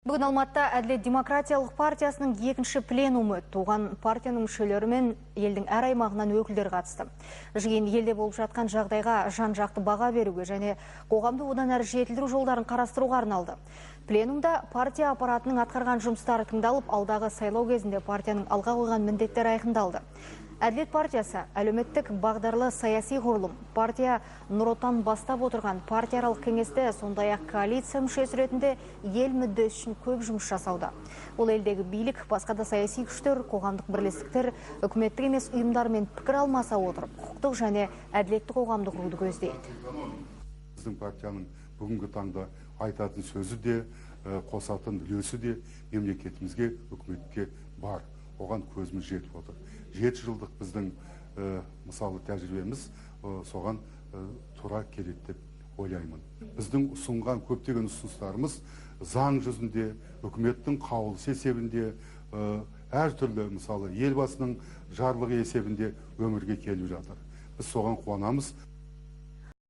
Бүгін Алматыда Әділет демократиялық партиясының екінші пленумы туған партияның мүшелері мен елдің әр аймағынан өкілдер қатысты. Жиын елде болып жатқан жағдайға жан-жақты баға беруге және қоғамды одан әрі жетілдіру жолдарын қарастыруға арналды. Пленумда партия аппаратының атқарған жұмыстары тыңдалып, алдағы сайлау кезінде партияның алға қойған міндеттері айқындалды. Әділет партиясы әлеуметтік бағдарлы саяси құрылым. Партия Нұр Отан бастап отырған партиялық кеңесте, сондай-ақ коалиция мүшесі ретінде ел мүддесі үшін көп жұмыс жасауда. Ол елдегі билік, басқа да саяси күштер, қоғамдық бірлестіктер, үкіметтік емес ұйымдармен пікір алмаса отырып, құқықтық және әділетті қоғамды құруды көздейді. Біздің партияның бүгінгі таңда айтатын сөзі де, қосатын үлесі де мемлекетімізге, үкіметке бар. Оған көзіміз жетіп отыр. 7 жылдық біздің мысалы тәжірибеміз соған тура келеді деп ойлаймын. Біздің ұсынған көптеген ұсыныстарымыз заң жүзінде, үкіметтің қаулысы есебінде, әртүрлі мысалы елбасының жарлығы есебінде өмірге келіп жатыр. Біз соған қуанамыз.